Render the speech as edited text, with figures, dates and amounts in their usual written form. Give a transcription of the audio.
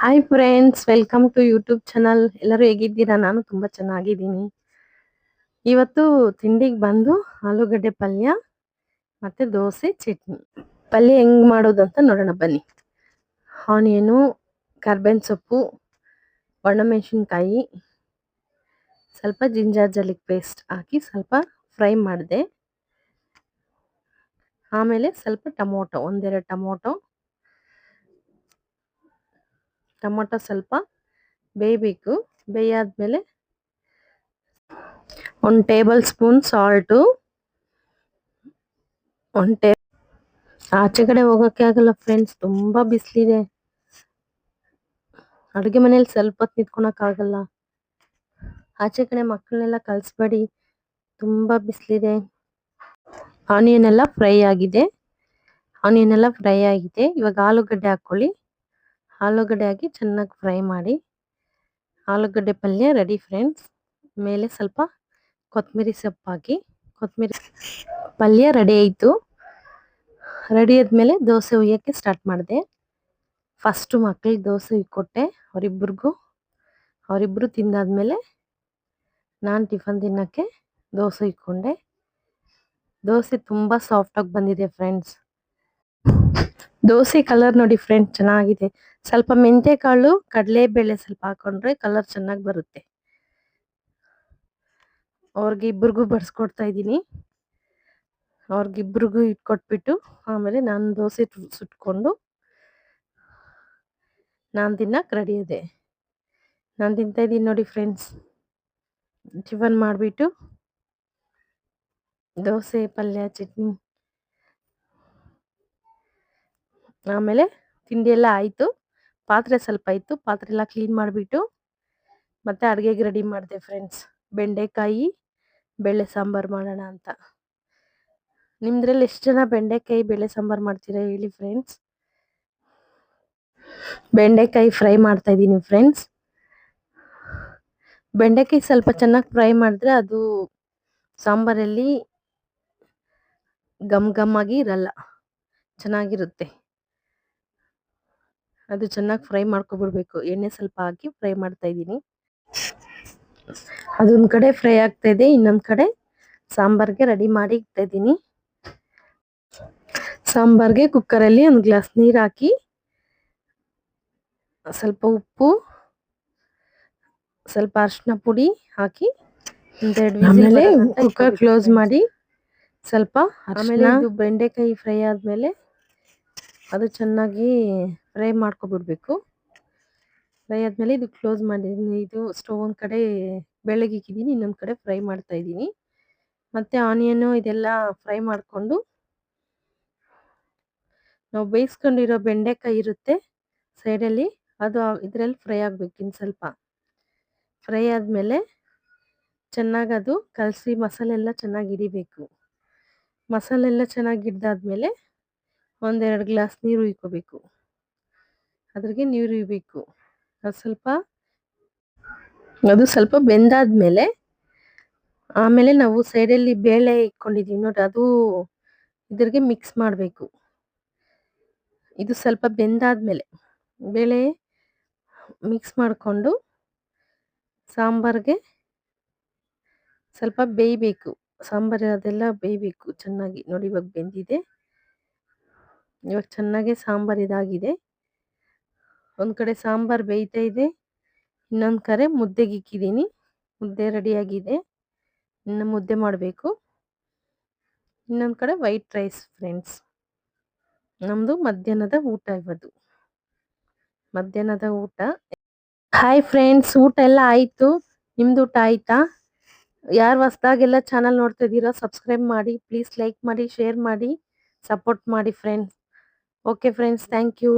Hi friends, welcome to YouTube channel. ಎಲ್ಲರೂ ಹೇಗಿದ್ದೀರಾ? ನಾನು ತುಂಬಾ ಚೆನ್ನಾಗಿದ್ದೀನಿ. ಇವತ್ತು ತಿಂಡಿಗೆ ಬಂದು ಆಲೂಗಡ್ಡೆ ಪಲ್ಯ ಮತ್ತೆ ದೋಸೆ ಚಟ್ನಿ. ಪಲ್ಯ ಹೆಂಗ್ ಮಾಡೋದು ಅಂತ ನೋಡೋಣ ಬನ್ನಿ. ಆನಿಯನು, ಕರ್ಬೇವಿನ ಸೊಪ್ಪು, ಒಣಮೆಣಸಿನ್ಕಾಯಿ, ಸ್ವಲ್ಪ ಜಿಂಜರ್ ಗಾರ್ಲಿಕ್ ಪೇಸ್ಟ್ ಹಾಕಿ ಸ್ವಲ್ಪ ಫ್ರೈ ಮಾಡಿದೆ. ಆಮೇಲೆ ಸ್ವಲ್ಪ ಟೊಮೊಟೊ, ಒಂದೆರಡು ಟೊಮೊಟೊ ಸ್ವಲ್ಪ ಬೇಯಬೇಕು. ಬೇಯಾದ್ಮೇಲೆ 1 ಟೇಬಲ್ ಸ್ಪೂನ್ ಸಾಲ್ಟು, ಆಚೆ ಕಡೆ ಹೋಗಕ್ಕೆ ಆಗಲ್ಲ ಫ್ರೆಂಡ್ಸ್, ತುಂಬಾ ಬಿಸಿಲಿದೆ. ಅಡುಗೆ ಮನೇಲಿ ಸ್ವಲ್ಪ ಹೊತ್ತು ನಿಂತ್ಕೊಳಕ್ ಆಗಲ್ಲ. ಆಚೆ ಕಡೆ ಮಕ್ಕಳನ್ನೆಲ್ಲ ಕಳಿಸ್ಬೇಡಿ, ತುಂಬಾ ಬಿಸಿಲಿದೆ. ಆನಿಯನ್ ಎಲ್ಲ ಫ್ರೈ ಆಗಿದೆ. ಇವಾಗ ಆಲೂಗಡ್ಡೆ ಹಾಕೊಳ್ಳಿ. ಆಲೂಗಡ್ಡೆ ಹಾಕಿ ಚೆನ್ನಾಗಿ ಫ್ರೈ ಮಾಡಿ. ಆಲೂಗಡ್ಡೆ ಪಲ್ಯ ರೆಡಿ ಫ್ರೆಂಡ್ಸ್. ಮೇಲೆ ಸ್ವಲ್ಪ ಕೊತ್ತಂಬರಿ ಸೊಪ್ಪು ಹಾಕಿ. ಪಲ್ಯ ರೆಡಿ ಆಯಿತು. ರೆಡಿ ಆದ್ಮೇಲೆ ದೋಸೆ ಹುಯ್ಯಕ್ಕೆ ಸ್ಟಾರ್ಟ್ ಮಾಡಿದೆ. ಫಸ್ಟು ಮಕ್ಕಳಿಗೆ ದೋಸೆ ಹುಯ್ಕೊಟ್ಟೆ ಅವರಿಬ್ಬರು ತಿಂದಾದ್ಮೇಲೆ ನಾನು ಟಿಫನ್ ತಿನ್ನಕ್ಕೆ ದೋಸೆ ಹುಯ್ಕೊಂಡೆ. ದೋಸೆ ತುಂಬಾ ಸಾಫ್ಟಾಗಿ ಬಂದಿದೆ ಫ್ರೆಂಡ್ಸ್. ದೋಸೆ ಕಲರ್ ನೋಡಿ ಫ್ರೆಂಡ್ಸ್, ಚೆನ್ನಾಗಿದೆ. ಸ್ವಲ್ಪ ಮೆಂತ್ಯ ಕಾಳು, ಕಡಲೆಬೇಳೆ ಸ್ವಲ್ಪ ಹಾಕೊಂಡ್ರೆ ಕಲರ್ ಚೆನ್ನಾಗಿ ಬರುತ್ತೆ. ಅವ್ರಿಗೆ ಇಬ್ಬರಿಗೂ ಬಡಿಸ್ಕೊಡ್ತಾ ಇದ್ದೀನಿ. ಅವ್ರಿಗಿಬ್ರಿಗೂ ಇಟ್ಕೊಟ್ಬಿಟ್ಟು ಆಮೇಲೆ ನಾನು ದೋಸೆ ಸುಟ್ಕೊಂಡು ನಾನು ತಿನ್ನಕ್ಕೆ ರೆಡಿ ಇದೆ. ನಾನು ತಿಂತಾ ಇದ್ದೀನಿ ನೋಡಿ ಫ್ರೆಂಡ್ಸ್. ಟಿಫನ್ ಮಾಡಿಬಿಟ್ಟು ದೋಸೆ ಪಲ್ಯ ಚಟ್ನಿ, ಆಮೇಲೆ ತಿಂಡಿ ಎಲ್ಲ ಆಯಿತು. ಪಾತ್ರೆ ಸ್ವಲ್ಪ ಇತ್ತು, ಪಾತ್ರೆ ಎಲ್ಲ ಕ್ಲೀನ್ ಮಾಡಿಬಿಟ್ಟು ಮತ್ತೆ ಅಡುಗೆಗೆ ರೆಡಿ ಮಾಡಿದೆ ಫ್ರೆಂಡ್ಸ್. ಬೆಂಡೆಕಾಯಿ ಬೇಳೆ ಸಾಂಬಾರು ಮಾಡೋಣ ಅಂತ. ನಿಮ್ದ್ರಲ್ಲಿ ಎಷ್ಟು ಜನ ಬೆಂಡೆಕಾಯಿ ಬೇಳೆ ಸಾಂಬಾರು ಮಾಡ್ತೀರಾ ಹೇಳಿ ಫ್ರೆಂಡ್ಸ್. ಬೆಂಡೆಕಾಯಿ ಫ್ರೈ ಮಾಡ್ತಾ ಇದ್ದೀನಿ ಫ್ರೆಂಡ್ಸ್. ಬೆಂಡೆಕಾಯಿ ಸ್ವಲ್ಪ ಚೆನ್ನಾಗಿ ಫ್ರೈ ಮಾಡಿದ್ರೆ ಅದು ಸಾಂಬಾರಲ್ಲಿ ಘಮ್ ಆಗಿ ಇರಲ್ಲ, ಚೆನ್ನಾಗಿರುತ್ತೆ. ಅದು ಚೆನ್ನಾಗಿ ಫ್ರೈ ಮಾಡ್ಕೊಬಿಡ್ಬೇಕು. ಎಣ್ಣೆ ಸ್ವಲ್ಪ ಹಾಕಿ ಫ್ರೈ ಮಾಡ್ತಾ ಇದ್ದೀನಿ. ಅದೊಂದು ಕಡೆ ಫ್ರೈ ಆಗ್ತಾ ಇದೆ, ಇನ್ನೊಂದು ಕಡೆ ಸಾಂಬಾರ್ಗೆ ರೆಡಿ ಮಾಡಿ ಇಡ್ತಾ ಇದ್ದೀನಿ. ಸಾಂಬಾರ್ಗೆ ಕುಕ್ಕರಲ್ಲಿ 1 ಗ್ಲಾಸ್ ನೀರು ಹಾಕಿ, ಸ್ವಲ್ಪ ಉಪ್ಪು, ಸ್ವಲ್ಪ ಅರಿಶಿನ ಪುಡಿ ಹಾಕಿ ಆಮೇಲೆ ಕುಕ್ಕರ್ ಕ್ಲೋಸ್ ಮಾಡಿ ಸ್ವಲ್ಪ ಆಮೇಲೆ ಇದು ಬೆಂಡೆಕಾಯಿ ಫ್ರೈ ಆದ್ಮೇಲೆ ಅದು ಚೆನ್ನಾಗಿ ಫ್ರೈ ಮಾಡ್ಕೊಬಿಡ್ಬೇಕು. ಫ್ರೈ ಆದ್ಮೇಲೆ ಇದು ಕ್ಲೋಸ್ ಮಾಡಿದ್ದೀನಿ. ಇದು ಸ್ಟವ್ ಒಂದು ಕಡೆ ಬೆಳಗ್ಗೆ ಇಕ್ಕಿದ್ದೀನಿ, ಇನ್ನೊಂದು ಕಡೆ ಫ್ರೈ ಮಾಡ್ತಾ ಇದ್ದೀನಿ. ಮತ್ತೆ ಆನಿಯನ್ ಇದೆಲ್ಲ ಫ್ರೈ ಮಾಡಿಕೊಂಡು ನಾವು ಬೇಯಿಸ್ಕೊಂಡಿರೋ ಬೆಂಡೆಕಾಯಿ ಇರುತ್ತೆ ಸೈಡಲ್ಲಿ, ಅದು ಇದರಲ್ಲಿ ಫ್ರೈ ಆಗ್ಬೇಕು. ಇನ್ನು ಸ್ವಲ್ಪ ಫ್ರೈ ಆದಮೇಲೆ ಚೆನ್ನಾಗಿ ಅದು ಕಲಸಿ ಮಸಾಲೆ ಎಲ್ಲ ಚೆನ್ನಾಗಿ ಹಿಡಿಬೇಕು. ಮಸಾಲೆ ಎಲ್ಲ ಚೆನ್ನಾಗಿ ಹಿಡ್ದಾದ್ಮೇಲೆ 1-2 ಗ್ಲಾಸ್ ನೀರು ಹುಯ್ಕೋಬೇಕು. ಅದ್ರಾಗೆ ನೀರು ಹುಯ್ಬೇಕು. ಅದು ಸ್ವಲ್ಪ ಬೆಂದಾದ್ಮೇಲೆ ಆಮೇಲೆ ನಾವು ಸೈಡಲ್ಲಿ ಬೇಳೆ ಇಟ್ಕೊಂಡಿದ್ದೀವಿ ನೋಡಿ, ಅದು ಇದ್ರಿಗೆ ಮಿಕ್ಸ್ ಮಾಡಬೇಕು. ಇದು ಸ್ವಲ್ಪ ಬೆಂದಾದ್ಮೇಲೆ ಬೇಳೆ ಮಿಕ್ಸ್ ಮಾಡಿಕೊಂಡು ಸಾಂಬಾರ್ಗೆ ಸ್ವಲ್ಪ ಬೇಯಬೇಕು. ಸಾಂಬಾರು ಅದೆಲ್ಲ ಬೇಯಬೇಕು ಚೆನ್ನಾಗಿ. ನೋಡಿ ಇವಾಗ ಬೆಂದಿದೆ. ಇವಾಗ ಚೆನ್ನಾಗಿ ಸಾಂಬಾರು ಇದಾಗಿದೆ. ಒಂದು ಕಡೆ ಸಾಂಬಾರು ಬೇಯ್ತಾ ಇದೆ, ಇನ್ನೊಂದು ಕಡೆ ಮುದ್ದೆಗೆ ಇಕ್ಕಿದ್ದೀನಿ. ಮುದ್ದೆ ರೆಡಿಯಾಗಿದೆ, ಇನ್ನು ಮುದ್ದೆ ಮಾಡಬೇಕು. ಇನ್ನೊಂದು ಕಡೆ ವೈಟ್ ರೈಸ್ ಫ್ರೆಂಡ್ಸ್. ನಮ್ಮದು ಮಧ್ಯಾಹ್ನದ ಊಟ ಇವತ್ತು. ಮಧ್ಯಾಹ್ನದ ಊಟ. ಹಾಯ್ ಫ್ರೆಂಡ್ಸ್, ಊಟ ಎಲ್ಲ ಆಯಿತು. ನಿಮ್ದು ಊಟ ಆಯಿತಾ? ಯಾರು ಹೊಸ್ದಾಗೆಲ್ಲ ಚಾನಲ್ ನೋಡ್ತಾ ಇದ್ದೀರಾ ಸಬ್ಸ್ಕ್ರೈಬ್ ಮಾಡಿ, ಪ್ಲೀಸ್ ಲೈಕ್ ಮಾಡಿ, ಶೇರ್ ಮಾಡಿ, ಸಪೋರ್ಟ್ ಮಾಡಿ friends. Okay friends, thank you.